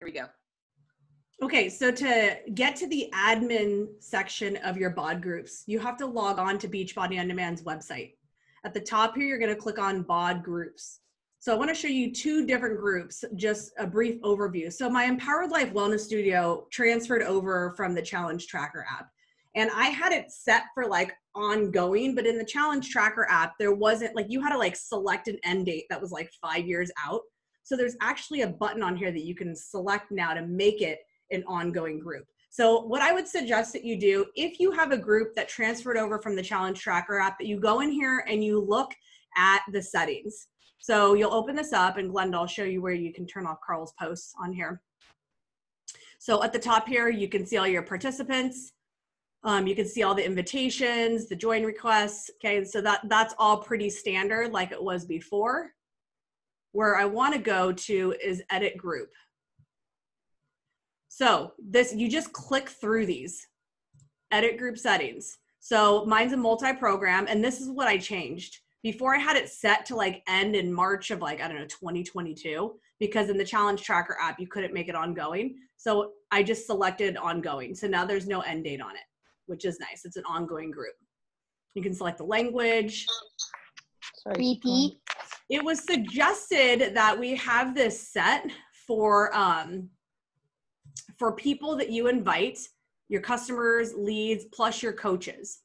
we go. Okay, so to get to the admin section of your BOD groups, you have to log on to Beachbody On Demand's website. At the top here, you're going to click on BOD Groups. So I want to show you two different groups, just a brief overview. So my Empowered Life Wellness Studio transferred over from the Challenge Tracker app. And I had it set for like ongoing, but in the Challenge Tracker app, there wasn't like, you had to like select an end date that was like 5 years out. So there's actually a button on here that you can select now to make it an ongoing group. So what I would suggest that you do, if you have a group that transferred over from the Challenge Tracker app, that you go in here and you look at the settings. So you'll open this up, and Glenda, I'll show you where you can turn off Carl's posts on here. So at the top here, you can see all your participants. You can see all the invitations, the join requests. Okay, so that's all pretty standard like it was before. Where I want to go to is edit group. So this, you just click through these, edit group settings. So mine's a multi-program, and this is what I changed. Before I had it set to like end in March of like, I don't know, 2022, because in the Challenge Tracker app, you couldn't make it ongoing. So I just selected ongoing. So now there's no end date on it, which is nice. It's an ongoing group. You can select the language. Repeat. It was suggested that we have this set for people that you invite, your customers, leads, plus your coaches.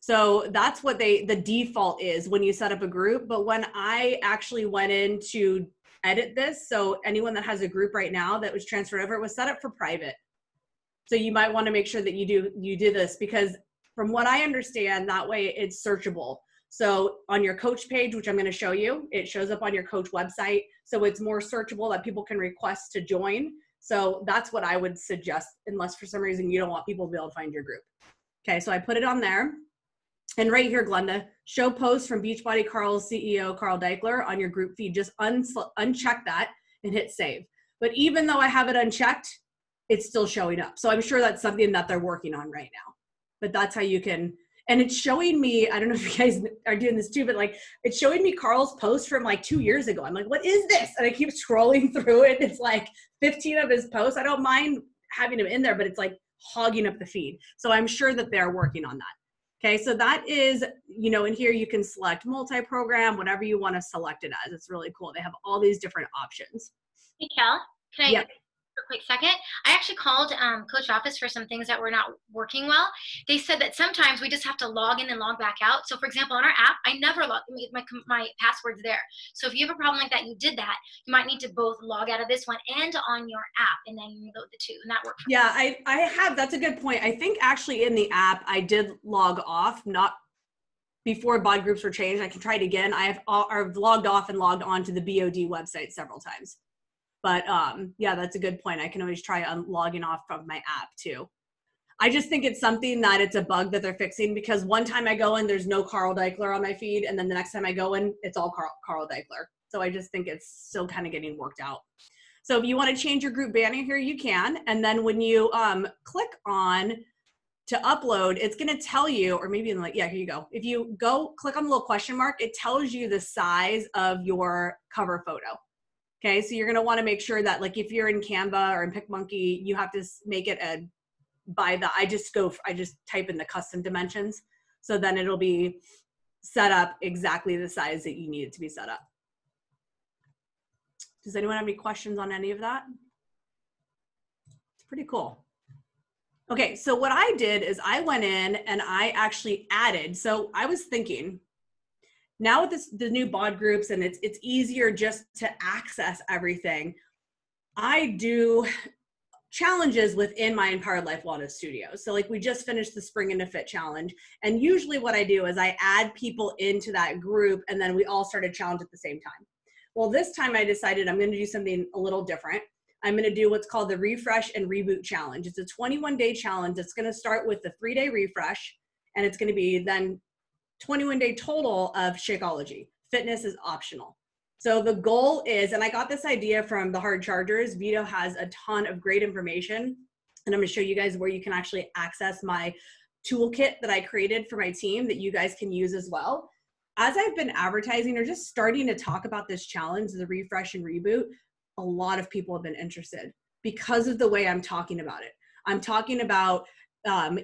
So that's what the default is when you set up a group. But when I actually went in to edit this, so anyone that has a group right now that was transferred over, it was set up for private. So you might want to make sure that you do this, because from what I understand, that way it's searchable. So on your coach page, which I'm going to show you, it shows up on your coach website. So it's more searchable that people can request to join. So that's what I would suggest, unless for some reason you don't want people to be able to find your group. Okay, so I put it on there. And right here, Glenda, show posts from Beachbody Carl's CEO, Carl Deichler, on your group feed. Just uncheck that and hit save. But even though I have it unchecked, it's still showing up. So I'm sure that's something that they're working on right now. But that's how you can, and it's showing me, I don't know if you guys are doing this too, but like it's showing me Carl's post from like 2 years ago. I'm like, what is this? And I keep scrolling through it. It's like 15 of his posts. I don't mind having him in there, but it's like hogging up the feed. So I'm sure that they're working on that. Okay, so that is, you know, in here you can select multi-program, whatever you want to select it as. It's really cool. They have all these different options. Hey, Kel, can I Yep. for a quick second? I actually called Coach Office for some things that were not working well. They said that sometimes we just have to log in and log back out. So for example, on our app, I never log, my password's there. So if you have a problem like that, you did that, you might need to both log out of this one and on your app, and then you load the two, and that worked. Yeah, I have, that's a good point. I think actually in the app, I did log off, not before BOD groups were changed. I can try it again. I've logged off and logged on to the BOD website several times. But yeah, that's a good point. I can always try logging off from my app too. I just think it's something that it's a bug that they're fixing, because one time I go in, there's no Carl Deichler on my feed. And then the next time I go in, it's all Carl Deichler. So I just think it's still kind of getting worked out. So if you want to change your group banner here, you can. And then when you click on to upload, it's going to tell you, or maybe in like, yeah, here you go. If you go click on the little question mark, it tells you the size of your cover photo. Okay, so you're going to want to make sure that, like, if you're in Canva or in PicMonkey, you have to make it I just type in the custom dimensions. So then it'll be set up exactly the size that you need it to be set up. Does anyone have any questions on any of that? It's pretty cool. Okay, so what I did is I went in and I actually added, so I was thinking, now with the new BOD groups, and it's easier just to access everything, I do challenges within my Empowered Life Wellness Studio. So like we just finished the Spring into Fit challenge. And usually what I do is I add people into that group, and then we all start a challenge at the same time. Well, this time I decided I'm going to do something a little different. I'm going to do what's called the Refresh and Reboot Challenge. It's a 21-day challenge. It's going to start with the 3-day refresh, and it's going to be then 21-day total of Shakeology. Fitness is optional. So the goal is, and I got this idea from the Hard Chargers. Vito has a ton of great information, and I'm going to show you guys where you can actually access my toolkit that I created for my team that you guys can use as well. As I've been advertising or just starting to talk about this challenge, the Refresh and Reboot, a lot of people have been interested. because of the way I'm talking about it. I'm talking about,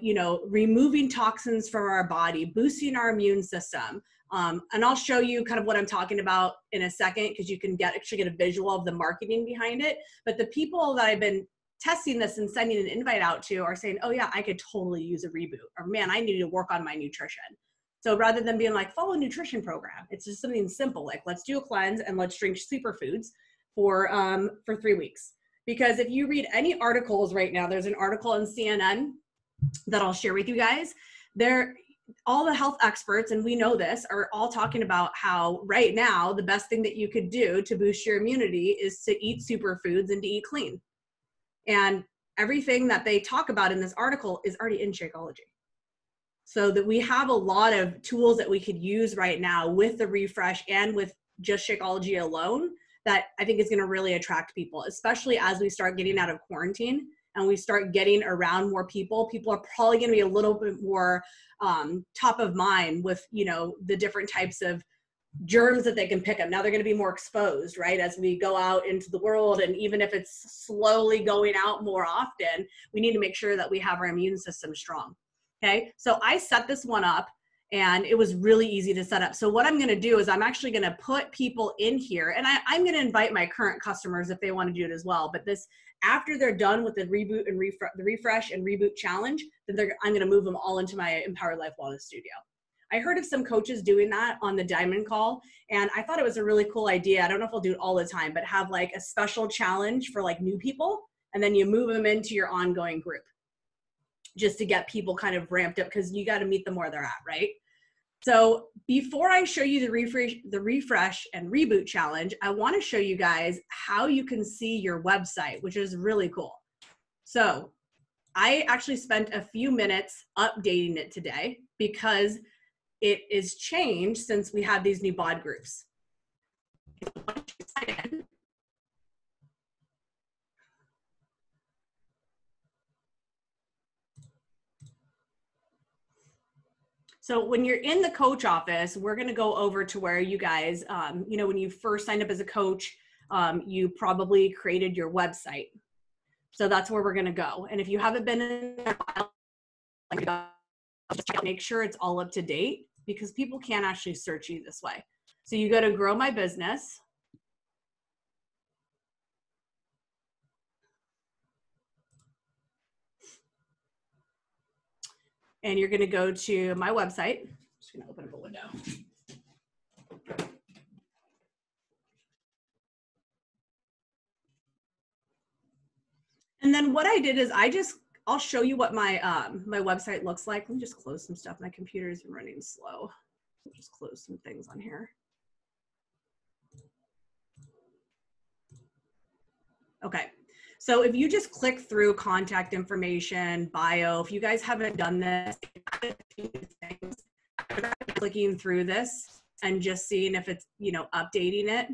you know, removing toxins from our body, boosting our immune system. And I'll show you kind of what I'm talking about in a second, because you can actually get a visual of the marketing behind it. But the people that I've been testing this and sending an invite out to are saying, oh yeah, I could totally use a reboot, or man, I need to work on my nutrition. So rather than being like, follow a nutrition program, it's just something simple, like let's do a cleanse and let's drink superfoods for 3 weeks. Because if you read any articles right now, there's an article in CNN that I'll share with you guys. All the health experts, and we know this, are all talking about how right now the best thing that you could do to boost your immunity is to eat superfoods and to eat clean. And everything that they talk about in this article is already in Shakeology. So that we have a lot of tools that we could use right now with the refresh and with just Shakeology alone that I think is going to really attract people, especially as we start getting out of quarantine and we start getting around more people. People are probably going to be a little bit more top of mind with, you know, the different types of germs that they can pick up. Now they're going to be more exposed, right? As we go out into the world, and even if it's slowly going out more often, we need to make sure that we have our immune system strong. Okay. So I set this one up and it was really easy to set up. So what I'm going to do is I'm actually going to put people in here, and I'm going to invite my current customers if they want to do it as well. But this, after they're done with the reboot and the refresh and reboot challenge, then I'm going to move them all into my Empowered Life Wellness Studio. I heard of some coaches doing that on the Diamond Call, and I thought it was a really cool idea. I don't know if I'll do it all the time, but have like a special challenge for like new people, and then you move them into your ongoing group just to get people kind of ramped up, because you got to meet them where they're at, right? So before I show you the refresh and reboot challenge, I want to show you guys how you can see your website, which is really cool. So I actually spent a few minutes updating it today because it is changed since we have these new BOD groups. So when you're in the coach office, we're going to go over to where you guys, you know, when you first signed up as a coach, you probably created your website. So that's where we're going to go. And if you haven't been in a while, just make sure it's all up to date, because people can't actually search you this way. So you go to Grow My Business. And you're going to go to my website. I'm just going to open up a window. And then what I did is I'll show you what my my website looks like. Let me just close some stuff. My computer's been running slow. I'll just close some things on here. Okay. So if you just click through contact information, bio, if you guys haven't done this, clicking through this and just seeing if it's, you know, updating it.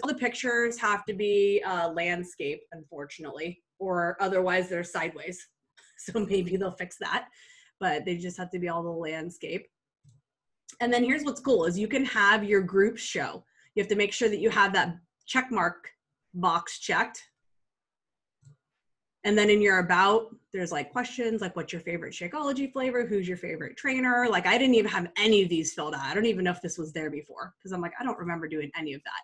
All the pictures have to be landscape, unfortunately, or otherwise they're sideways. So maybe they'll fix that, but they just have to be all the landscape. And then here's what's cool is you can have your groups show. You have to make sure that you have that check mark box checked. And then in your about, there's like questions like what's your favorite Shakeology flavor? Who's your favorite trainer? Like I didn't even have any of these filled out. I don't even know if this was there before, because I'm like, I don't remember doing any of that.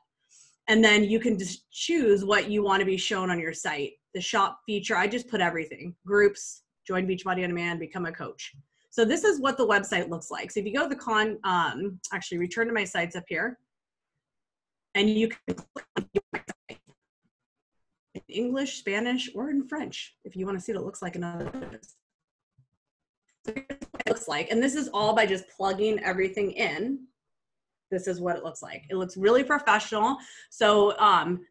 And then you can just choose what you want to be shown on your site. The shop feature, I just put everything. Groups, join Beachbody on Demand, become a coach. So this is what the website looks like. So if you go to the actually return to my sites up here, and you can click on in English, Spanish, or in French, if you want to see what it looks like in other languages. So here's what it looks like, and this is all by just plugging everything in. This is what it looks like. It looks really professional. So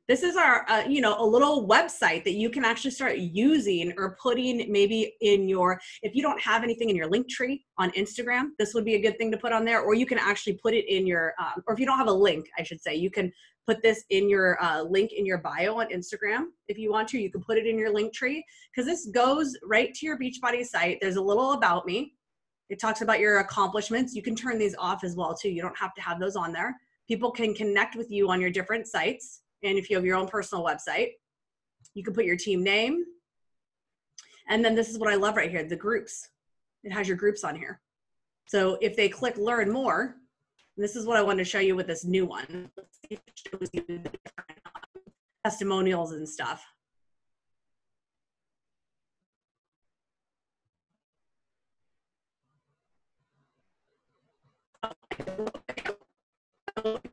this is our, you know, a little website that you can actually start using or putting maybe in your, if you don't have anything in your link tree on Instagram, this would be a good thing to put on there, or you can actually put it in your, or if you don't have a link, I should say, you can put this in your link in your bio on Instagram. If you want to, you can put it in your link tree, because this goes right to your Beachbody site. There's a little about me. It talks about your accomplishments. You can turn these off as well too. You don't have to have those on there. People can connect with you on your different sites And if you have your own personal website, you can put your team name. And then this is what I love right here, the groups. It has your groups on here. So if they click learn more, this is what I wanted to show you with this new one. Let's see if it shows you the different testimonials and stuff.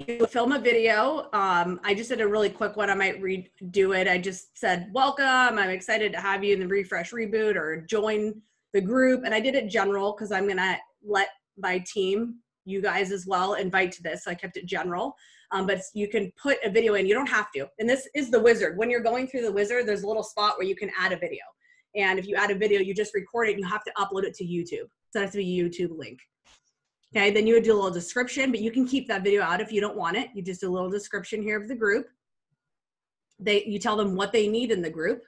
You film a video. I just did a really quick one. I might redo it. I just said, welcome. I'm excited to have you in the refresh reboot or join the group. And I did it general because I'm going to let my team, you guys as well, invite to this. So I kept it general. But you can put a video in. You don't have to. And this is the wizard. When you're going through the wizard, there's a little spot where you can add a video. And if you add a video, you just record it and you have to upload it to YouTube. So it has to be a YouTube link. Okay, then you would do a little description, but you can keep that video out if you don't want it. You just do a little description here of the group. You tell them what they need in the group.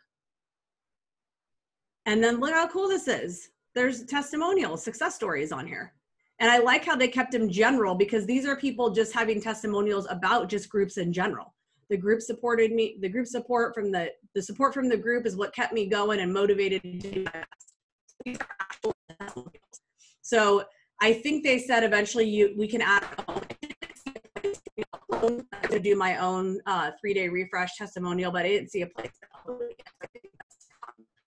And then look how cool this is. There's testimonials, success stories on here. And I like how they kept them general because these are people just having testimonials about just groups in general. The group supported me. The group support from the support from the group is what kept me going and motivated to do my best. These are actual testimonials. So I think they said eventually we can add to do my own 3-day refresh testimonial, but I didn't see a place.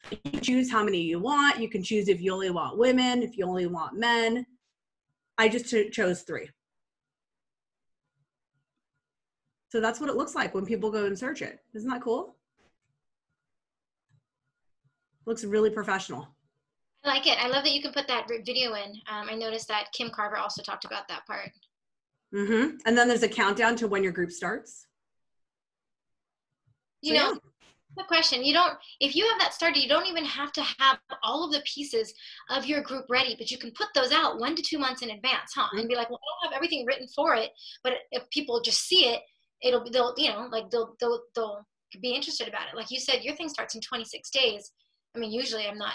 You can choose how many you want. You can choose if you only want women, if you only want men. I just chose 3. So that's what it looks like when people go and search it. Isn't that cool? Looks really professional. I like it. I love that you can put that video in. I noticed that Kim Carver also talked about that part. Mm-hmm. And then there's a countdown to when your group starts. You know, the question, if you have that started, you don't even have to have all of the pieces of your group ready, but you can put those out 1 to 2 months in advance, huh? And be like, well, I don't have everything written for it, but if people just see it, they'll be interested about it. Like you said, your thing starts in 26 days. I mean, usually I'm not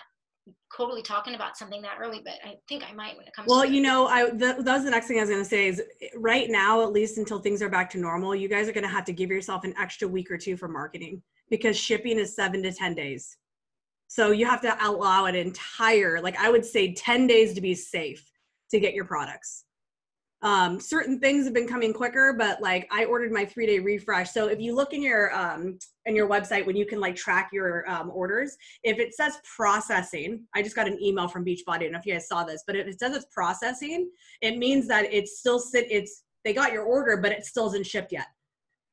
totally talking about something that early, but I think I might when it comes to that was the next thing I was going to say is right now, at least until things are back to normal, you guys are going to have to give yourself an extra week or 2 for marketing because shipping is 7 to 10 days. So you have to allow an entire, I would say 10 days to be safe to get your products. Certain things have been coming quicker, but I ordered my 3-day refresh. So if you look in your website when you can track your orders, if it says processing, I just got an email from Beachbody. I don't know if you guys saw this, but if it says it's processing, it means that it's still they got your order, but it still isn't shipped yet.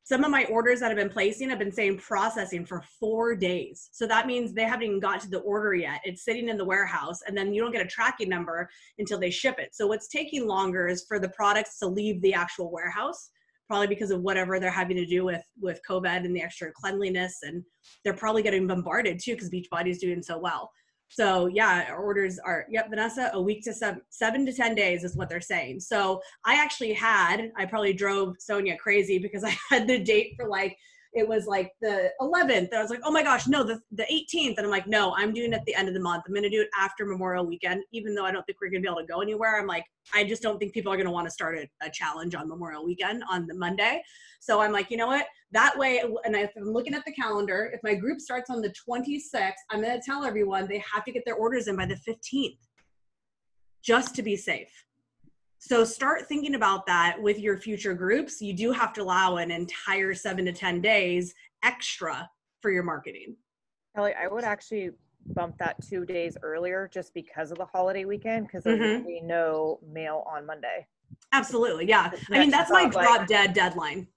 Some of my orders that I've been placing have been saying processing for 4 days. So that means they haven't even got to the order yet. It's sitting in the warehouse and then you don't get a tracking number until they ship it. So what's taking longer is for the products to leave the actual warehouse, probably because of whatever they're having to do with COVID and the extra cleanliness. And they're probably getting bombarded too because Beachbody is doing so well. So yeah, our orders are, Vanessa, a week to 7 to 10 days is what they're saying. So I probably drove Sonia crazy because I had the date for it was the 11th. And I was like, oh my gosh, no, the 18th. And I'm like, no, I'm doing it at the end of the month. I'm going to do it after Memorial Weekend, even though I don't think we're going to be able to go anywhere. I'm like, I just don't think people are going to want to start a challenge on Memorial Weekend on the Monday. So I'm like, you know what? That way, and if I'm looking at the calendar, if my group starts on the 26th, I'm going to tell everyone they have to get their orders in by the 15th just to be safe. So start thinking about that with your future groups. You do have to allow an entire 7 to 10 days extra for your marketing. Kelly, I would actually bump that 2 days earlier just because of the holiday weekend, because there's going to be no mail on Monday. Absolutely. Yeah. I mean, that's my drop dead deadline.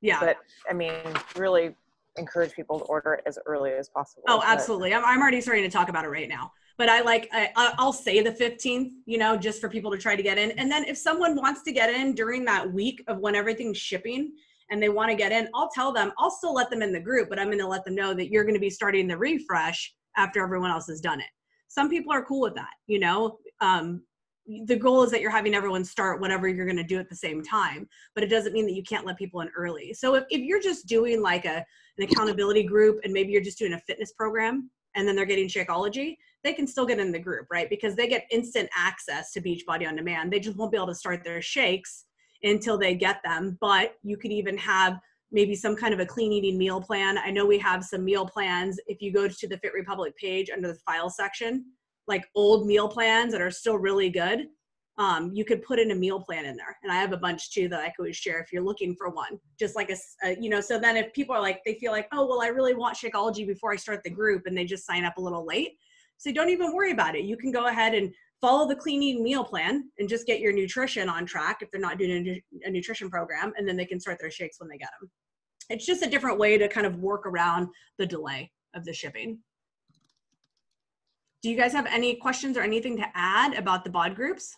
Yeah. But I mean, really encourage people to order it as early as possible. Oh, absolutely. I'm already starting to talk about it right now. But I'll say the 15th, just for people to try to get in. And then if someone wants to get in during that week of when everything's shipping and they want to get in, I'll tell them, I'll still let them in the group, but I'm going to let them know that you're going to be starting the refresh after everyone else has done it. Some people are cool with that, the goal is that you're having everyone start whatever you're going to do at the same time, but it doesn't mean that you can't let people in early. So if you're just doing an accountability group and maybe you're just doing a fitness program and then they're getting Shakeology, they can still get in the group, right? Because they get instant access to Beachbody on demand. They just won't be able to start their shakes until they get them. But you could even have maybe some kind of a clean eating meal plan. I know we have some meal plans. If you go to the Fit Republic page under the file section, like old meal plans that are still really good, you could put in a meal plan in there. And I have a bunch too that I could always share if you're looking for one, just like so then if people are like, they feel like, oh, well, I really want Shakeology before I start the group, and they just sign up a little late. So don't even worry about it. You can go ahead and follow the clean eating meal plan and just get your nutrition on track if they're not doing a nutrition program, and then they can start their shakes when they get them. It's just a different way to kind of work around the delay of the shipping. Do you guys have any questions or anything to add about the BOD groups?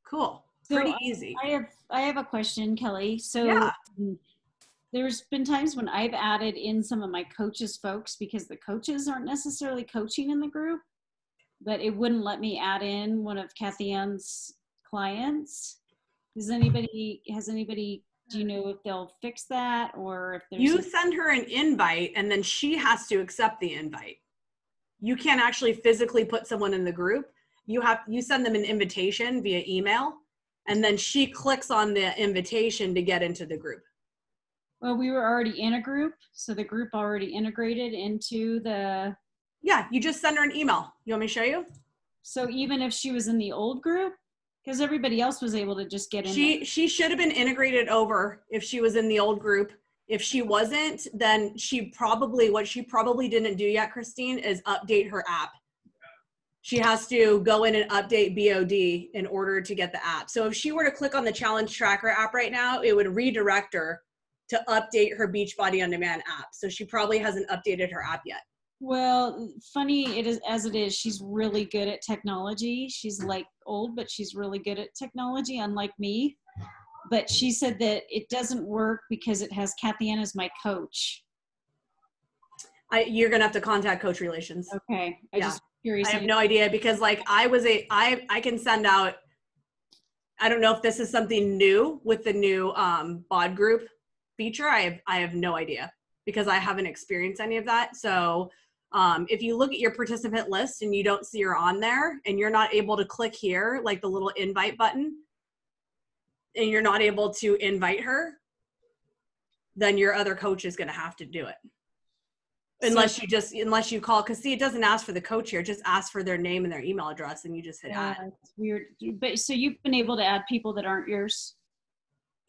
Cool. Pretty easy. I have a question, Kelly. So yeah. There's been times when I've added in some of my coaches folks because the coaches aren't necessarily coaching in the group, but it wouldn't let me add in one of Kathy Ann's clients. Has anybody, do you know if they'll fix that, or if there's you send her an invite and then she has to accept the invite. You can't actually physically put someone in the group. You send them an invitation via email, and then she clicks on the invitation to get into the group. Well, we were already in a group, so the group already integrated into the... Yeah, you just send her an email. You want me to show you? So even if she was in the old group, because everybody else was able to just get in. She should have been integrated over if she was in the old group. If she wasn't, then what she probably didn't do yet, Christine, is update her app. She has to go in and update BOD in order to get the app. So if she were to click on the Challenge Tracker app right now, it would redirect her to update her Beachbody On Demand app. So she probably hasn't updated her app yet. Well, funny it is as it is, she's really good at technology. She's like old, but she's really good at technology, unlike me. But she said that it doesn't work because it has Kathy Ann as my coach. You're gonna have to contact Coach Relations. Okay. Just curious. I have no idea, because like I can send out, I don't know if this is something new with the new BOD group feature. I have no idea, because I haven't experienced any of that. So if you look at your participant list and you don't see her on there, and you're not able to click here, like the little invite button, and you're not able to invite her, then your other coach is going to have to do it. Unless you call, because see, it doesn't ask for the coach here. It just asks for their name and their email address, and you just hit add. It's weird. But so you've been able to add people that aren't yours?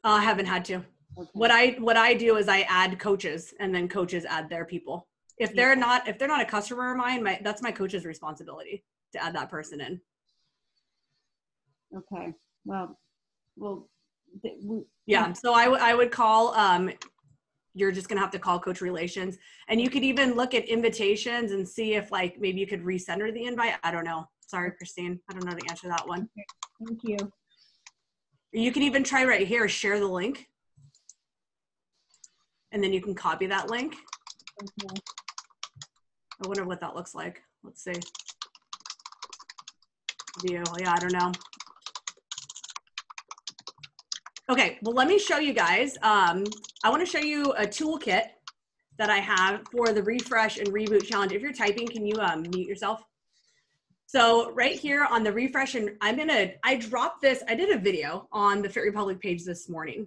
I haven't had to. Okay. What I do is I add coaches, and then coaches add their people. If they're not a customer of mine, that's my coach's responsibility to add that person in. Okay. Well. Yeah. So I would call. You're just gonna have to call Coach Relations, and you could even look at invitations and see if like maybe you could resend her the invite. I don't know. Sorry, Christine. I don't know the answer to that one. Okay. Thank you. You can even try right here, share the link. And then you can copy that link. Okay. I wonder what that looks like. Let's see. View. Yeah, I don't know. Okay, well, let me show you guys. I want to show you a toolkit that I have for the Refresh and Reboot Challenge. If you're typing, can you mute yourself? So right here on the Refresh, and I dropped this, I did a video on the Fit Republic page this morning.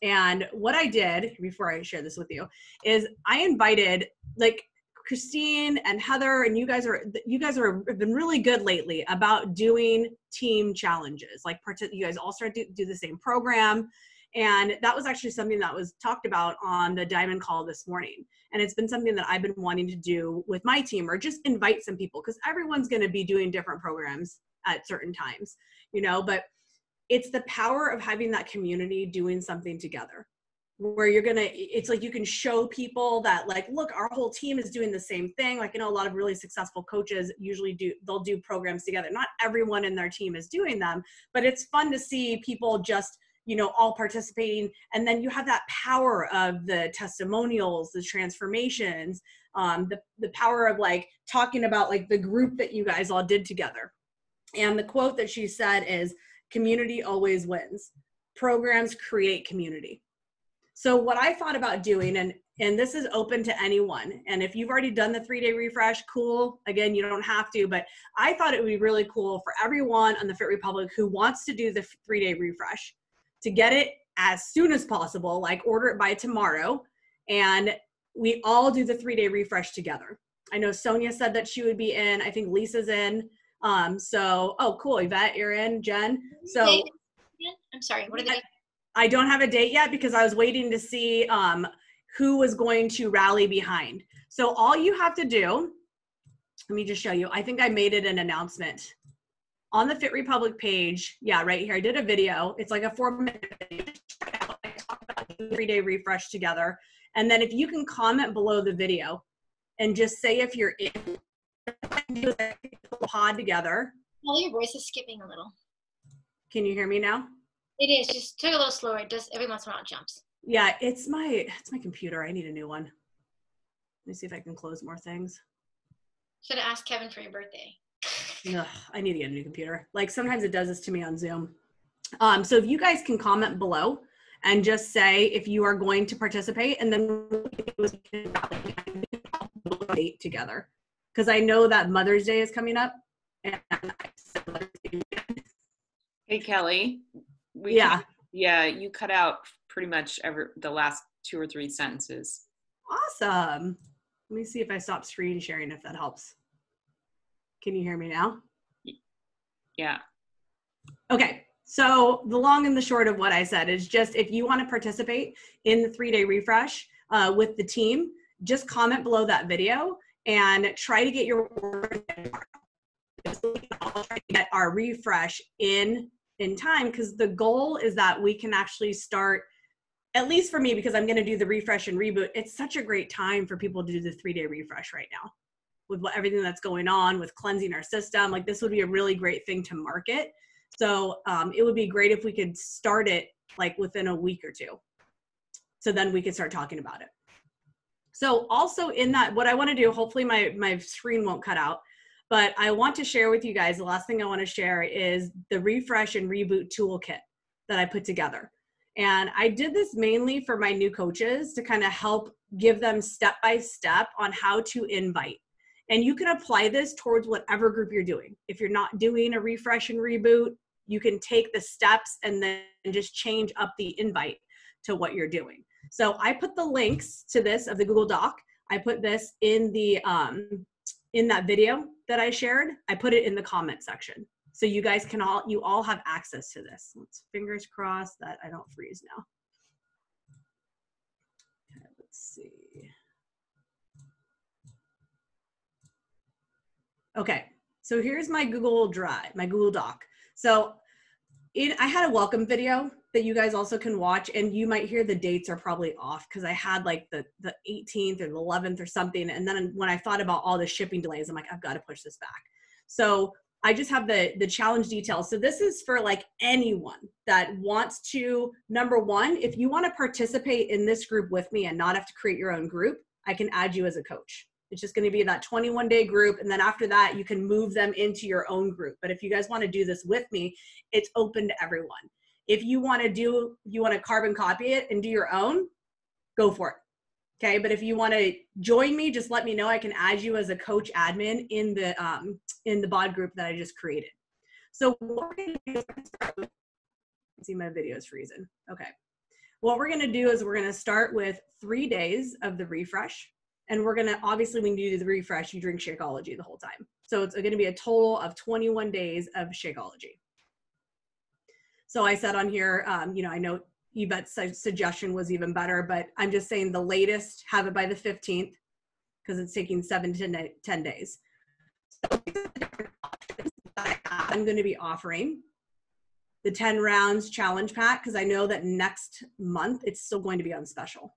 And what I did, before I share this with you, is I invited like Christine and Heather, and you guys have been really good lately about doing team challenges. Like you guys all started to do the same program. And that was actually something that was talked about on the Diamond Call this morning. And it's been something that I've been wanting to do with my team, or just invite some people, because everyone's going to be doing different programs at certain times, but it's the power of having that community doing something together, where it's like you can show people that like, look, our whole team is doing the same thing. Like, a lot of really successful coaches usually they'll do programs together. Not everyone in their team is doing them, but it's fun to see people just, all participating. And then you have that power of the testimonials, the transformations, the power of like talking about like the group that you guys all did together. And the quote that she said is, "Community always wins. Programs create community." So what I thought about doing, and this is open to anyone, and if you've already done the 3-day refresh, cool. Again, you don't have to, but I thought it would be really cool for everyone on the Fit Republic who wants to do the 3-day refresh to get it as soon as possible, like order it by tomorrow. And we all do the 3-day refresh together. I know Sonia said that she would be in. I think Lisa's in. So, oh, cool. Yvette, you're in. Jen. So I'm sorry. What are the dates? I don't have a date yet because I was waiting to see who was going to rally behind. So all you have to do, let me just show you. I think I made it an announcement on the Fit Republic page. Yeah, right here. I did a video. It's like a 4-minute video. I talk about the 3-day refresh together. And then if you can comment below the video and just say if you're in, do a pod together. Well, your voice is skipping a little. Can you hear me now? It is. Just take a little slower. It does every once in a while it jumps. Yeah, it's my computer. I need a new one. Let me see if I can close more things. Should have asked Kevin for your birthday. Ugh, I need to get a new computer. Like sometimes it does this to me on Zoom. So if you guys can comment below and just say if you are going to participate, and then we can date together. Because I know that Mother's Day is coming up. And hey, Kelly. You cut out pretty much the last 2 or 3 sentences. Awesome. Let me see if I stop screen sharing, if that helps. Can you hear me now? Yeah. Okay. So the long and the short of what I said is just if you want to participate in the 3-day refresh with the team, just comment below that video and try to get your order. I'll try to get our refresh in time, because the goal is that we can actually start, at least for me, because I'm going to do the refresh and reboot. It's such a great time for people to do the 3-day refresh right now with everything that's going on with cleansing our system. Like this would be a really great thing to market. So it would be great if we could start it like within a week or 2. So then we could start talking about it. So also in that, what I want to do, hopefully my screen won't cut out, but I want to share with you guys, the last thing I want to share is the refresh and reboot toolkit that I put together. And I did this mainly for my new coaches to kind of help give them step-by-step on how to invite. And you can apply this towards whatever group you're doing. If you're not doing a refresh and reboot, you can take the steps and then just change up the invite to what you're doing. So I put the links to this of the Google Doc. I put this in the in that video that I shared. I put it in the comment section. So you guys can you all have access to this. Let's fingers crossed that I don't freeze now. Okay, let's see. Okay, so here's my Google Drive, my Google Doc. So I had a welcome video that you guys also can watch, and you might hear the dates are probably off because I had like the 18th or the 11th or something. And then when I thought about all the shipping delays, I'm like, I've got to push this back. So I just have the challenge details. So this is for like anyone that wants to, number one, if you want to participate in this group with me and not have to create your own group, I can add you as a coach. It's just going to be that 21-day group. And then after that, you can move them into your own group. But if you guys want to do this with me, it's open to everyone. If you want to carbon copy it and do your own, go for it. Okay. But if you want to join me, just let me know. I can add you as a coach admin in the BOD group that I just created. So what we're going to do is see my video is freezing. Okay. What we're going to do is we're going to start with 3 days of the refresh. And we're going to, obviously when you do the refresh, you drink Shakeology the whole time. So it's going to be a total of 21 days of Shakeology. So I said on here, I know Yvette's suggestion was even better, but I'm just saying the latest, have it by the 15th, because it's taking 7 to 10 days. So I'm going to be offering the 10 rounds challenge pack, because I know that next month it's still going to be on special.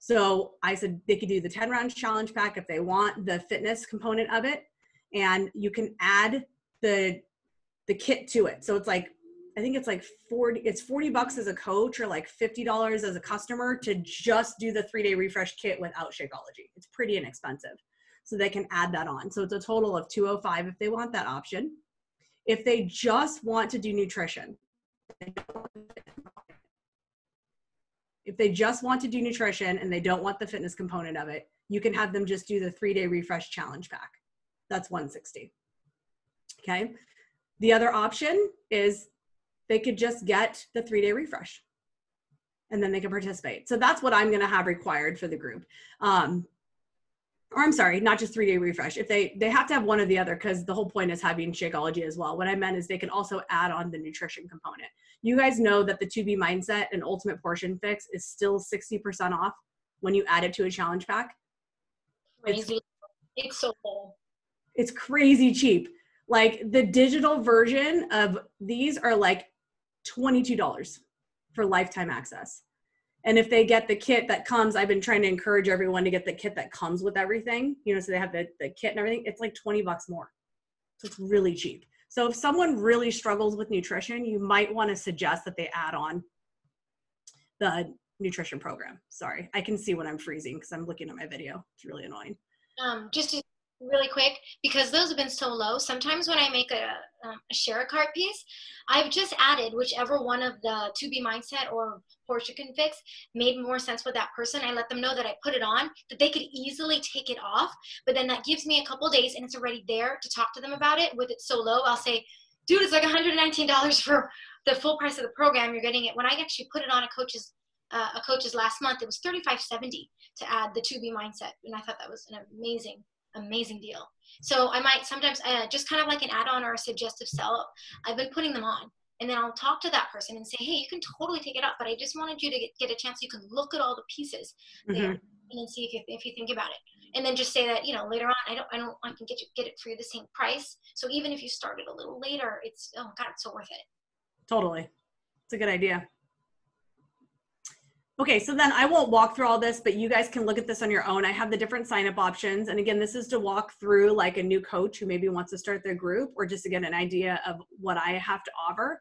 So I said they could do the 10 rounds challenge pack if they want the fitness component of it, and you can add the kit to it. So it's like, I think it's like $40 as a coach or like $50 as a customer to just do the 3-day refresh kit without Shakeology. It's pretty inexpensive. So they can add that on. So it's a total of $205 if they want that option. If they just want to do nutrition, if they just want to do nutrition and they don't want the fitness component of it, you can have them just do the 3-day refresh challenge pack. That's $160. Okay. The other option is they could just get the 3-day refresh and then they can participate. So that's what I'm going to have required for the group. Or I'm sorry, not just 3-day refresh. If they have to have one or the other, because the whole point is having Shakeology as well. What I meant is they can also add on the nutrition component. You guys know that the 2B Mindset and Ultimate Portion Fix is still 60% off when you add it to a challenge pack. Crazy. It's so cool. It's crazy cheap. Like the digital version of these are like $22 for lifetime access. And if they get the kit that comes, I've been trying to encourage everyone to get the kit that comes with everything, you know, so they have the kit and everything. It's like $20 more. So it's really cheap. So if someone really struggles with nutrition, you might want to suggest that they add on the nutrition program. Sorry, I can see when I'm freezing because I'm looking at my video. It's really annoying. Just really quick, because those have been so low, sometimes when I make a share a cart piece, I've just added whichever one of the 2B Mindset or Portion Fix made more sense with that person. I let them know that I put it on, that they could easily take it off, but then that gives me a couple days and it's already there to talk to them about it. With it so low, I'll say, dude, it's like $119 for the full price of the program. You're getting it. When I actually put it on a coach's last month, it was $35.70 to add the 2B Mindset, and I thought that was an amazing deal. So I might sometimes just kind of like an add-on or a suggestive sell. I've been putting them on, and then I'll talk to that person and say, hey, you can totally take it up, but I just wanted you to get a chance so you can look at all the pieces there and then see if you think about it. And then just say that, you know, later on, I can get it for you the same price. So even if you started a little later, it's, oh God, it's so worth it. Totally. It's a good idea. Okay, so then I won't walk through all this, but you guys can look at this on your own. I have the different sign-up options. And again, this is to walk through like a new coach who maybe wants to start their group, or just to get an idea of what I have to offer.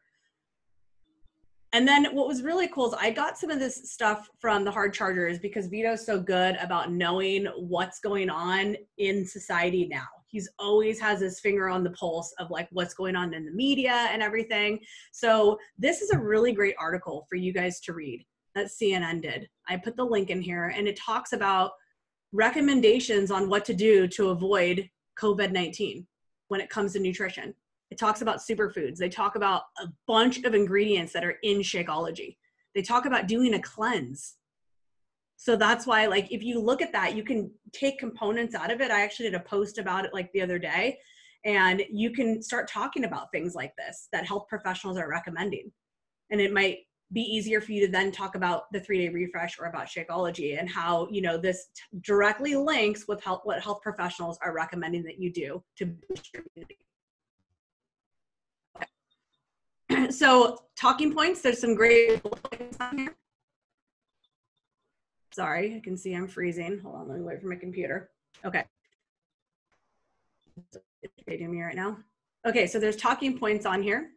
And then what was really cool is I got some of this stuff from the hard chargers, because Vito's so good about knowing what's going on in society now. He's always has his finger on the pulse of like what's going on in the media and everything. So this is a really great article for you guys to read that CNN did. I put the link in here, and it talks about recommendations on what to do to avoid COVID-19 when it comes to nutrition. It talks about superfoods. They talk about a bunch of ingredients that are in Shakeology. They talk about doing a cleanse. So that's why, like, if you look at that, you can take components out of it. I actually did a post about it like the other day, and you can start talking about things like this that health professionals are recommending. And it might be easier for you to then talk about the 3-day refresh or about Shakeology, and how, you know, this directly links with what health professionals are recommending that you do to boost your immunity. Okay. So talking points, there's some great points on here. Sorry, I can see I'm freezing. Hold on, let me wait for my computer. Okay. It's updating me right now. Okay, so there's talking points on here.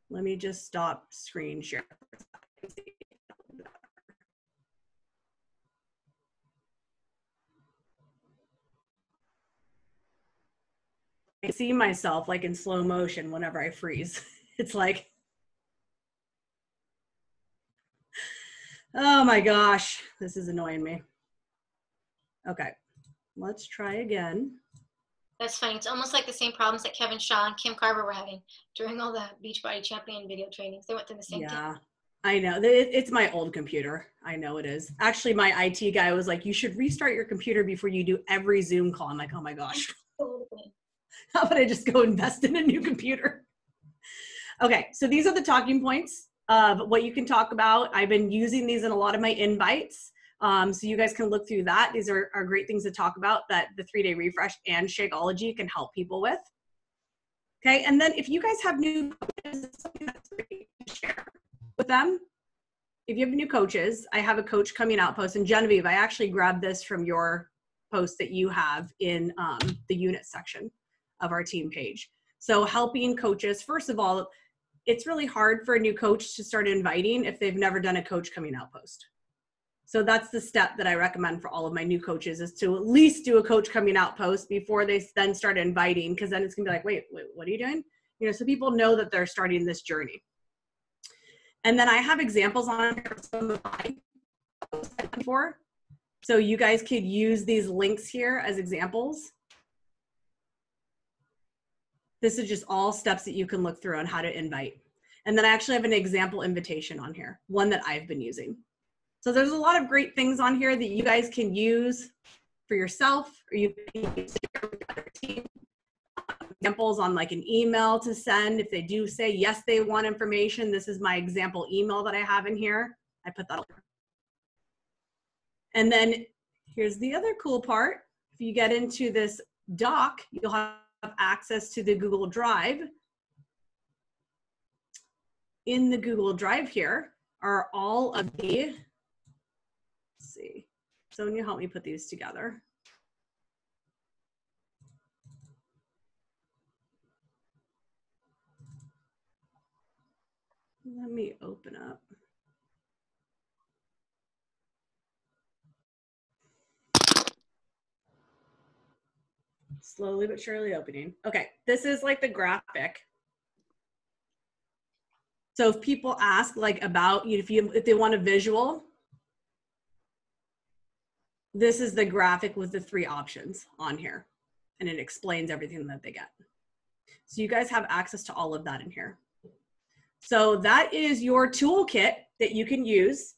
Let me just stop screen share. I see myself like in slow motion whenever I freeze. It's like, oh my gosh, this is annoying me. Okay, let's try again. That's funny. It's almost like the same problems that Kevin Shaw and Kim Carver were having during all the Beachbody champion video trainings. They went through the same thing. Yeah, I know. It's my old computer. I know it is. Actually, my IT guy was like, you should restart your computer before you do every Zoom call. I'm like, oh my gosh. How about I just go invest in a new computer? Okay, so these are the talking points of what you can talk about. I've been using these in a lot of my invites. So you guys can look through that. These are great things to talk about that the 3-day refresh and Shakeology can help people with. Okay, and then if you guys have new coaches, something that's great to share with them. If you have new coaches, I have a coach coming out post. And Genevieve, I actually grabbed this from your post that you have in the unit section of our team page. So helping coaches, first of all, it's really hard for a new coach to start inviting if they've never done a coach coming out post. So that's the step that I recommend for all of my new coaches, is to at least do a coach coming out post before they then start inviting, because then it's gonna be like, wait, what are you doing? You know, so people know that they're starting this journey. And then I have examples on here of some of my posts I've done before. So you guys could use these links here as examples. This is just all steps that you can look through on how to invite. And then I actually have an example invitation on here, one that I've been using. So there's a lot of great things on here that you guys can use for yourself, or you can use for your team. Examples on like an email to send. If they do say, yes, they want information, this is my example email that I have in here. I put that on. And then here's the other cool part. If you get into this doc, you'll have access to the Google Drive. In the Google Drive here are all of the, let's see, Sonia, help me put these together. Let me open up. Slowly but surely opening. Okay, this is like the graphic. So if people ask like about, if they want a visual, this is the graphic with the 3 options on here, and it explains everything that they get. So you guys have access to all of that in here. So that is your toolkit that you can use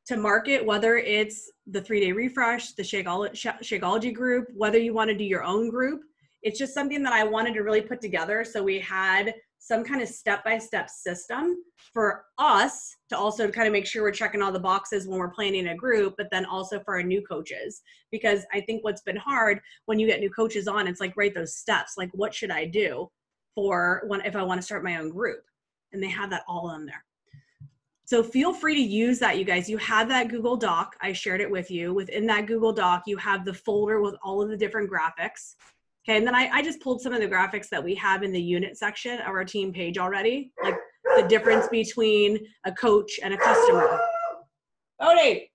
to market, whether it's the 3-day refresh, the Shakeology group, whether you want to do your own group. It's just something that I wanted to really put together. So we had some kind of step-by-step system for us to also kind of make sure we're checking all the boxes when we're planning a group, but then also for our new coaches. Because I think what's been hard when you get new coaches on, it's like, write those steps. Like, what should I do if I want to start my own group? And they have that all on there. So feel free to use that, you guys. You have that Google Doc. I shared it with you. Within that Google Doc, you have the folder with all of the different graphics. Okay, and then I just pulled some of the graphics that we have in the unit section of our team page already, like the difference between a coach and a customer. Odie!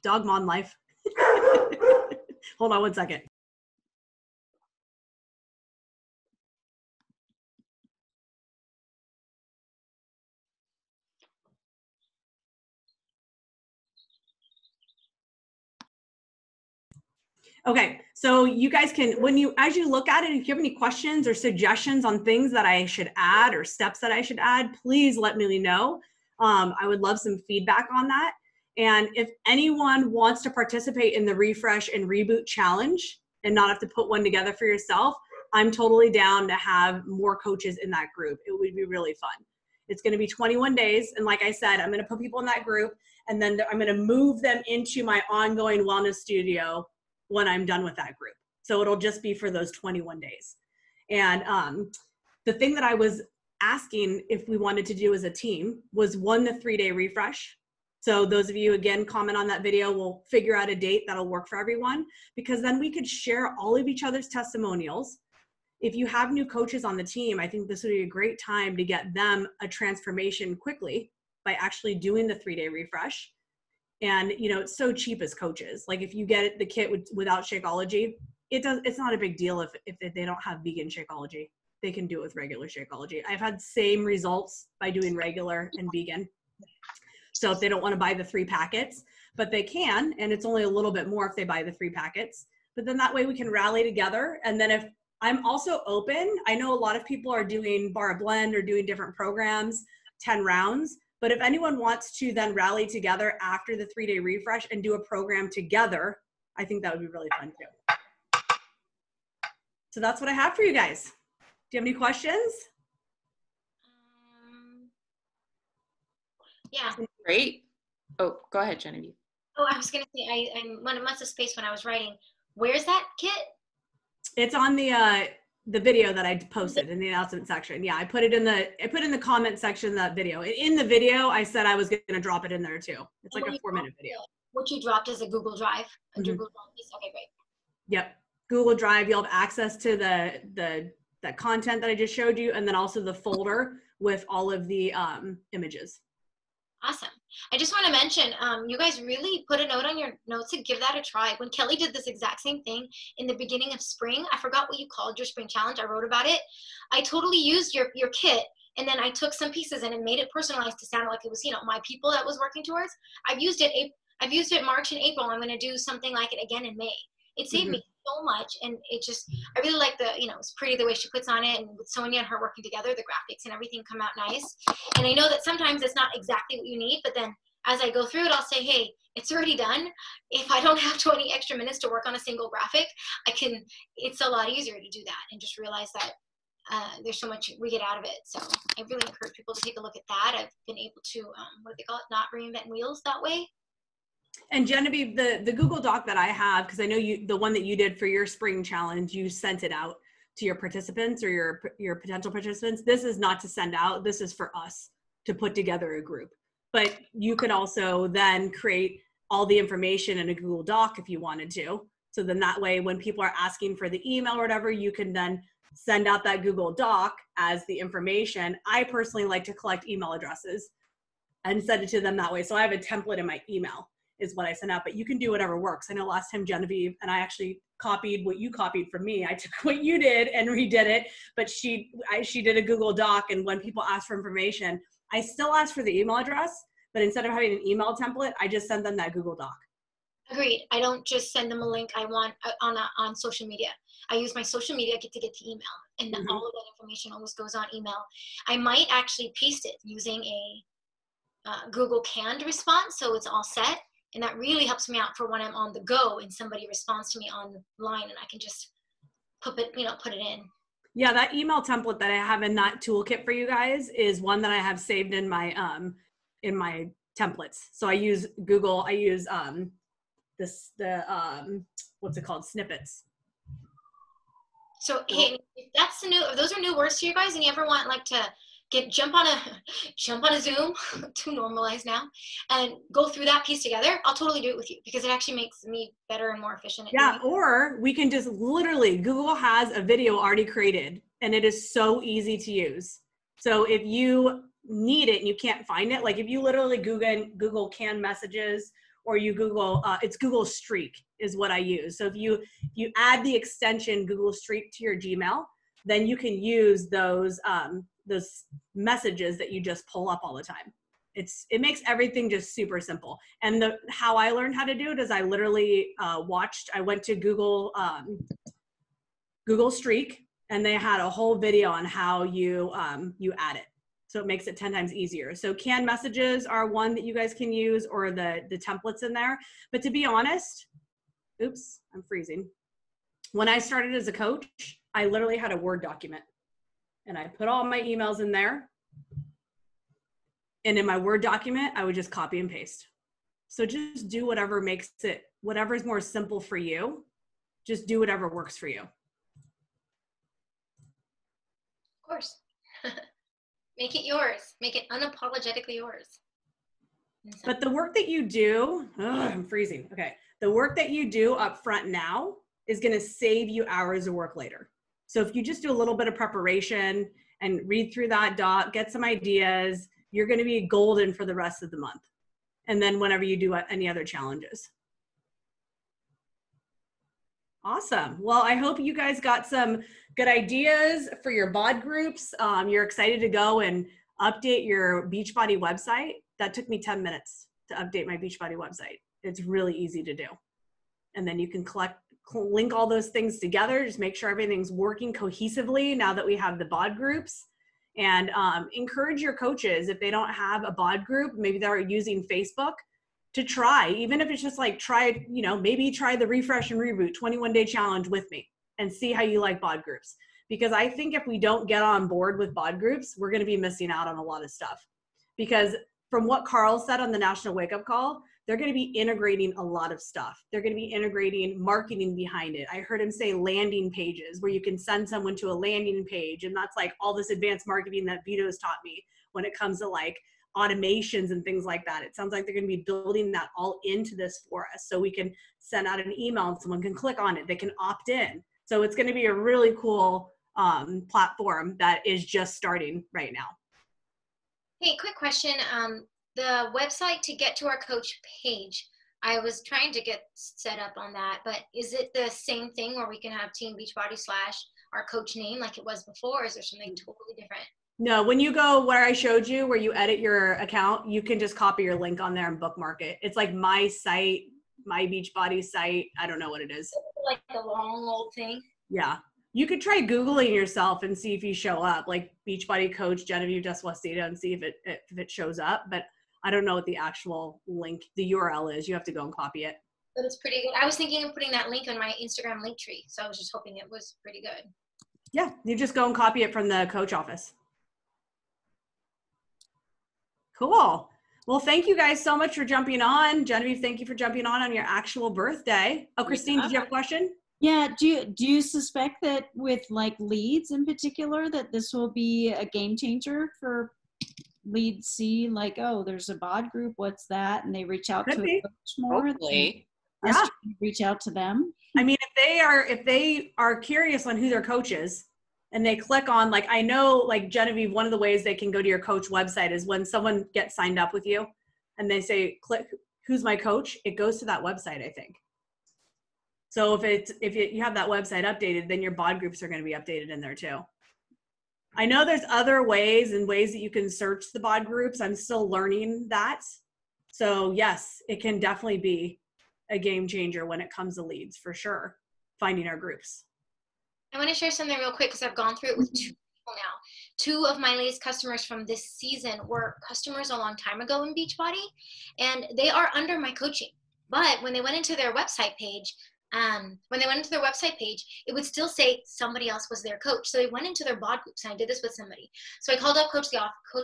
Dog mom life. Hold on one second. Okay, so you guys can, as you look at it, if you have any questions or suggestions on things that I should add or steps that I should add, please let me know. I would love some feedback on that. And if anyone wants to participate in the Refresh and Reboot Challenge and not have to put one together for yourself, I'm totally down to have more coaches in that group. It would be really fun. It's going to be 21 days. And like I said, I'm going to put people in that group, and then I'm going to move them into my ongoing wellness studio when I'm done with that group. So it'll just be for those 21 days. And the thing that I was asking if we wanted to do as a team was, one, the 3-day refresh. So those of you, again, comment on that video, we'll figure out a date that'll work for everyone, because then we could share all of each other's testimonials. If you have new coaches on the team, I think this would be a great time to get them a transformation quickly by actually doing the 3-day refresh. And, you know, it's so cheap as coaches. Like, if you get the kit without Shakeology, it's not a big deal if they don't have vegan Shakeology. They can do it with regular Shakeology. I've had same results by doing regular and vegan. So if they don't want to buy the 3 packets, but they can, and it's only a little bit more if they buy the 3 packets. But then that way we can rally together. And then if I'm also open, I know a lot of people are doing bar blend or doing different programs, 10 rounds. But if anyone wants to then rally together after the 3-day refresh and do a program together, I think that would be really fun too. So that's what I have for you guys. Do you have any questions? Yeah. Great. Oh, go ahead, Genevieve. Oh, I was going to say, I must have spaced when I was writing. Where's that kit? It's on the video that I posted in the announcement section. Yeah, I put it in the comment section of that video. In the video, I said I was going to drop it in there too. It's like a 4-minute video. What you dropped is a Google Drive. Google Drive. Okay, great. Yep. Google Drive, you'll have access to the content that I just showed you, and then also the folder with all of the images. Awesome. I just want to mention, you guys really put a note on your notes to give that a try. When Kelly did this exact same thing in the beginning of spring, I forgot what you called your spring challenge. I wrote about it. I totally used your kit, and then I took some pieces and made it personalized to sound like it was, you know, my people that was working towards. I've used it March and April. I'm going to do something like it again in May. It saved me so much. And it just, I really like the, it's pretty the way she puts on it, and with Sonia and her working together, the graphics and everything come out nice. And I know that sometimes it's not exactly what you need, but then as I go through it, I'll say, hey, it's already done. If I don't have 20 extra minutes to work on a single graphic, it's a lot easier to do that and just realize that there's so much we get out of it. So I really encourage people to take a look at that. I've been able to, what do they call it? Not reinvent wheels that way. And Genevieve, the Google Doc that I have, because I know the one that you did for your spring challenge, you sent it out to your participants or your potential participants. This is not to send out. This is for us to put together a group. But you could also then create all the information in a Google Doc if you wanted to. So then that way, when people are asking for the email or whatever, you can then send out that Google Doc as the information. I personally like to collect email addresses and send it to them that way. So I have a template in my email is what I send out, but you can do whatever works. I know last time Genevieve and I actually copied what you copied from me. I took what you did and redid it, but she did a Google Doc, and when people ask for information, I still ask for the email address, but instead of having an email template, I just send them that Google Doc. Agreed. I don't just send them a link I want on social media. I use my social media to get to email, and all of that information always goes on email. I might actually paste it using a Google canned response, so it's all set, and that really helps me out for when I'm on the go and somebody responds to me online, and I can just put it in. Yeah, that email template that I have in that toolkit for you guys is one that I have saved in my templates. So I use Google. I use what's it called? Snippets. So hey, if those are new words to you guys, and you ever want to jump on a Zoom, too normalized now, and go through that piece together, I'll totally do it with you, because it actually makes me better and more efficient. Or we can just literally, Google has a video already created, and it is so easy to use. So if you need it and you can't find it, like if you literally Google canned messages, or you Google, it's Google Streak is what I use. So if you add the extension Google Streak to your Gmail, then you can use those messages that you just pull up all the time. It makes everything just super simple. And how I learned how to do it is I literally I went to Google Streak, and they had a whole video on how you add it. So it makes it 10 times easier. So canned messages are one that you guys can use, or the templates in there. But to be honest, oops, I'm freezing. When I started as a coach, I literally had a Word document, and I put all my emails in there. And in my Word document, I would just copy and paste. So just do whatever whatever's more simple for you. Just do whatever works for you. Of course. Make it yours. Make it unapologetically yours. But the work that you do, I'm freezing. Okay. The work that you do up front now is going to save you hours of work later. So if you just do a little bit of preparation and read through that doc, get some ideas, you're going to be golden for the rest of the month. And then whenever you do any other challenges. Awesome. Well, I hope you guys got some good ideas for your BOD groups. You're excited to go and update your Beachbody website. That took me 10 minutes to update my Beachbody website. It's really easy to do. And then you can link all those things together, just make sure everything's working cohesively now that we have the BOD groups. And encourage your coaches, if they don't have a BOD group, maybe they're using Facebook, to try, even if it's just like maybe try the Refresh and Reboot 21-day challenge with me and see how you like BOD groups. Because I think if we don't get on board with BOD groups, we're going to be missing out on a lot of stuff. Because from what Carl said on the National Wake Up Call, they're going to be integrating a lot of stuff. They're going to be integrating marketing behind it. I heard him say landing pages, where you can send someone to a landing page. And that's like all this advanced marketing that Vito's taught me when it comes to like automations and things like that. It sounds like they're going to be building that all into this for us. So we can send out an email and someone can click on it. They can opt in. So it's going to be a really cool platform that is just starting right now. Hey, quick question. The website to get to our coach page, I was trying to get set up on that, but is it the same thing where we can have Team Beachbody / our coach name like it was before? Or is there something totally different? No, when you go where I showed you, where you edit your account, you can just copy your link on there and bookmark it. It's like my site, my Beachbody site. I don't know what it is. like the long old thing. Yeah. You could try Googling yourself and see if you show up, like Beachbody coach Genevieve Deswastita, and see if it shows up. But I don't know what the actual link, the URL is. You have to go and copy it. But it's pretty good. I was thinking of putting that link on my Instagram link tree. So I was just hoping it was pretty good. Yeah. You just go and copy it from the coach office. Cool. Well, thank you guys so much for jumping on. Genevieve, thank you for jumping on your actual birthday. Oh, Christine, did you have a question? Yeah, do you suspect that with like leads in particular that this will be a game changer for leads? See, like, oh, there's a BOD group, what's that? And they reach out to a coach more. Hopefully. Yeah. Reach out to them. I mean, if they are curious on who their coach is and they click on, like, I know, like Genevieve, one of the ways they can go to your coach website is when someone gets signed up with you and they say, click, who's my coach? It goes to that website, I think. So if you have that website updated, then your BOD groups are going to be updated in there too. I know there's other ways that you can search the BOD groups. I'm still learning that. So yes, it can definitely be a game changer when it comes to leads, for sure. Finding our groups. I want to share something real quick because I've gone through it with 2 people now. 2 of my latest customers from this season were customers a long time ago in Beachbody, and they are under my coaching. But when they went into their website page, it would still say somebody else was their coach. So they went into their BOD groups, and I did this with somebody. So I called up Coach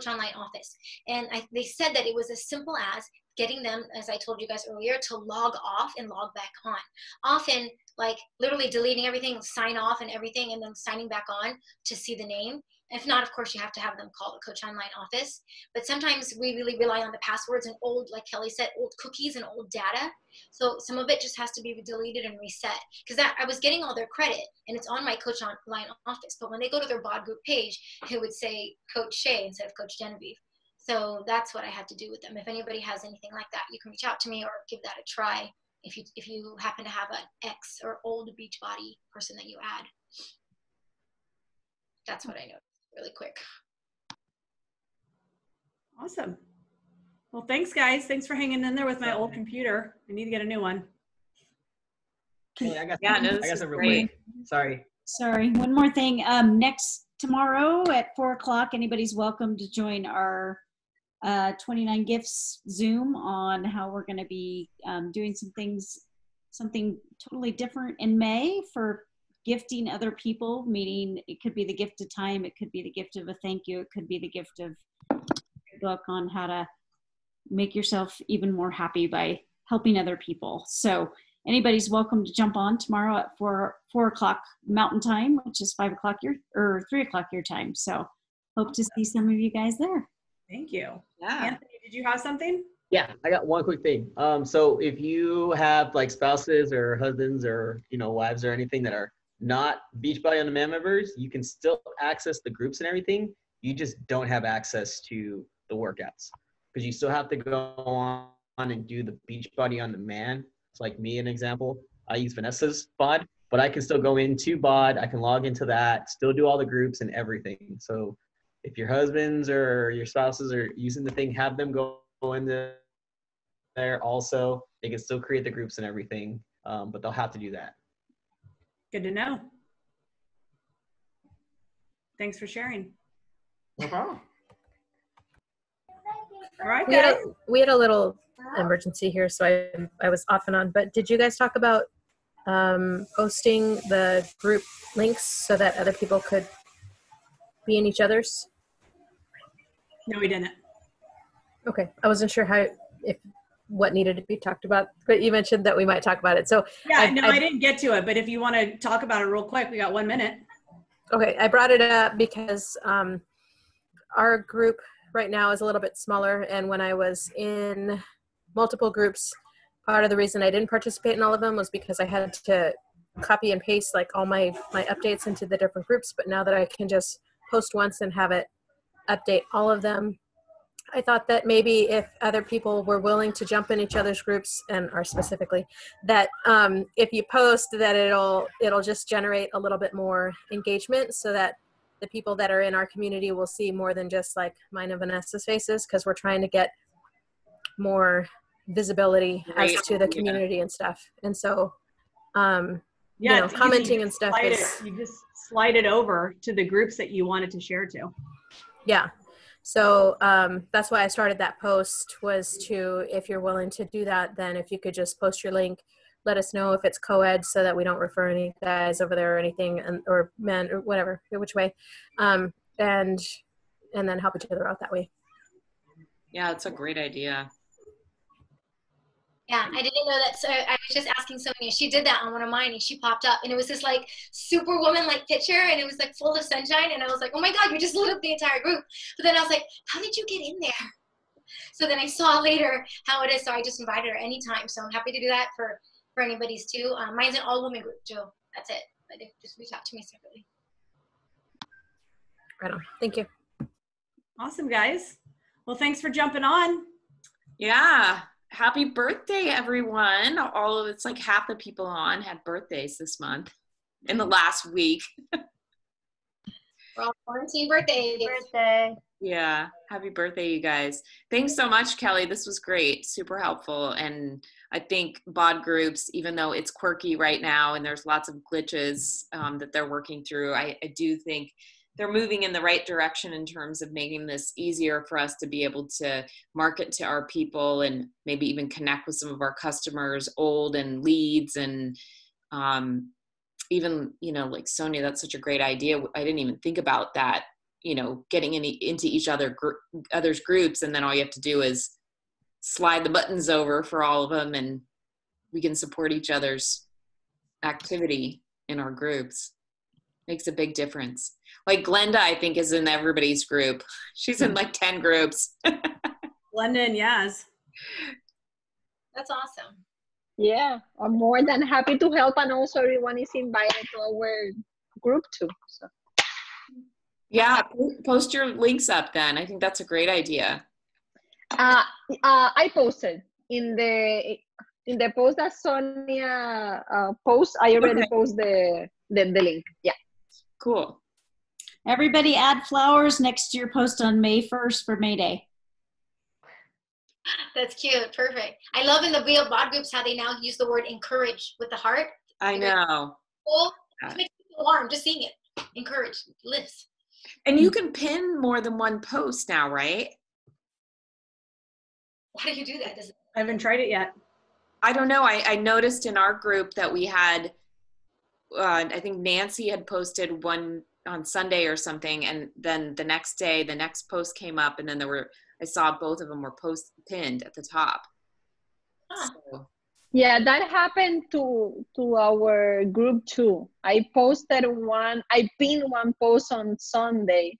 Online office, and they said that it was as simple as getting them, as I told you guys earlier, to log off and log back on. Often, like literally deleting everything, sign off and everything, and then signing back on to see the name. If not, of course, you have to have them call the Coach Online office. But sometimes we really rely on the passwords and old, like Kelly said, old cookies and old data. So some of it just has to be deleted and reset. Because I was getting all their credit, and it's on my Coach Online office. But when they go to their BOD group page, it would say Coach Shay instead of Coach Genevieve. So that's what I had to do with them. If anybody has anything like that, you can reach out to me or give that a try if you happen to have an ex or old Beachbody person that you add. That's what I noticed really quick. Awesome. Well, thanks guys. Thanks for hanging in there with my old computer. I need to get a new one. Hey, I got this some real great. quick. Sorry. One more thing. Tomorrow at 4:00, anybody's welcome to join our 29 Gifts Zoom on how we're going to be doing something totally different in May for gifting other people, meaning it could be the gift of time, it could be the gift of a thank you, it could be the gift of a book on how to make yourself even more happy by helping other people. So anybody's welcome to jump on tomorrow at 4:00 Mountain Time, which is 5:00 or 3:00 your time. So hope to see some of you guys there. Thank you. Yeah. Anthony, did you have something? Yeah, I got one quick thing. So if you have like spouses or husbands or wives or anything that are not Beachbody on Demand members, you can still access the groups and everything. You just don't have access to the workouts because you still have to go on and do the Beachbody on Demand. It's like me, an example. I use Vanessa's BOD, but I can still go into BOD. I can log into that, still do all the groups and everything. So if your husbands or your spouses are using the thing, have them go into there also. They can still create the groups and everything, but they'll have to do that. Good to know. Thanks for sharing. No problem. All right, We had a little emergency here, so I was off and on. But did you guys talk about posting the group links so that other people could be in each other's? No, we didn't. Okay, I wasn't sure what needed to be talked about, but you mentioned that we might talk about it. So yeah, I didn't get to it, but if you want to talk about it real quick, we got 1 minute. Okay, I brought it up because our group right now is a little bit smaller, and when I was in multiple groups, part of the reason I didn't participate in all of them was because I had to copy and paste like all my updates into the different groups. But now that I can just post once and have it update all of them, I thought that maybe if other people were willing to jump in each other's groups and are specifically that if you post that it'll just generate a little bit more engagement so that the people that are in our community will see more than just like mine and Vanessa's faces, because we're trying to get more visibility as to the community and stuff. And so Yeah, you know, it's easy. commenting and stuff You just slide it over to the groups that you wanted to share to. Yeah. So that's why I started that post, was to, if you're willing to do that, then if you could just post your link, let us know if it's co-ed so that we don't refer any guys over there or anything, or men or whatever, which way. And then help each other out that way. Yeah, it's a great idea. Yeah, I didn't know that. So I was just asking Sonia. She did that on one of mine, and she popped up, and it was this like superwoman like picture, and it was like full of sunshine, and I was like, oh my God, you just lit up the entire group. But then I was like, how did you get in there? So then I saw later how it is. So I just invited her anytime. So I'm happy to do that for anybody's too. Mine's an all woman group, Joe. That's it. But just reach out to me separately. Right on. Thank you. Awesome, guys. Well, thanks for jumping on. Yeah. Happy birthday, everyone. It's like half the people on had birthdays this month in the last week. We're all quarantine birthday. Yeah. Happy birthday, you guys. Thanks so much, Kelly. This was great. Super helpful. And I think BOD Groups, even though it's quirky right now and there's lots of glitches that they're working through, I do think they're moving in the right direction in terms of making this easier for us to be able to market to our people and maybe even connect with some of our customers, old and leads, and even, you know, like Sonia, that's such a great idea. I didn't even think about that, you know, getting into each other's groups, and then all you have to do is slide the buttons over for all of them, and we can support each other's activity in our groups. Makes a big difference. Like Glenda, I think, is in everybody's group. She's in like 10 groups. Glenda and Yaz. That's awesome. Yeah, I'm more than happy to help, and also everyone is invited to our group too. So. Yeah, post your links up then. I think that's a great idea. I posted in the post that Sonia post. I already posted the link. Yeah. Cool. Everybody add flowers next to your post on May 1st for May Day. That's cute. Perfect. I love in the BOD Groups how they now use the word encourage with the heart. I know. Cool. It makes me feel warm just seeing it. Encourage. Lifts. And you can pin more than one post now, right? How do you do that? I haven't tried it yet. I don't know. I noticed in our group that we had, I think Nancy had posted one on Sunday or something, and then the next day, the next post came up, and then I saw both of them were pinned at the top. Huh. So. Yeah, that happened to our group too. I pinned one post on Sunday,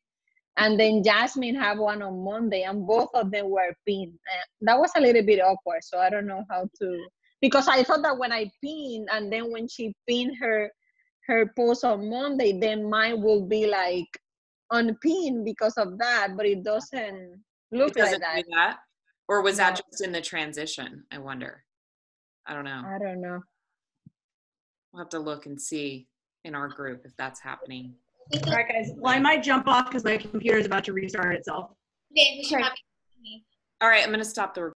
and then Jasmine had one on Monday, and both of them were pinned. That was a little bit awkward, so I don't know how to, because I thought that when I pinned, and then when she pinned her post on Monday, then mine will be like unpinned because of that, but it doesn't look like that. Do that. Or was that just in the transition? I wonder. I don't know. I don't know. We'll have to look and see in our group if that's happening. All right, guys. Well, I might jump off because my computer is about to restart itself. Okay, we should have. All right, I'm going to stop the recording.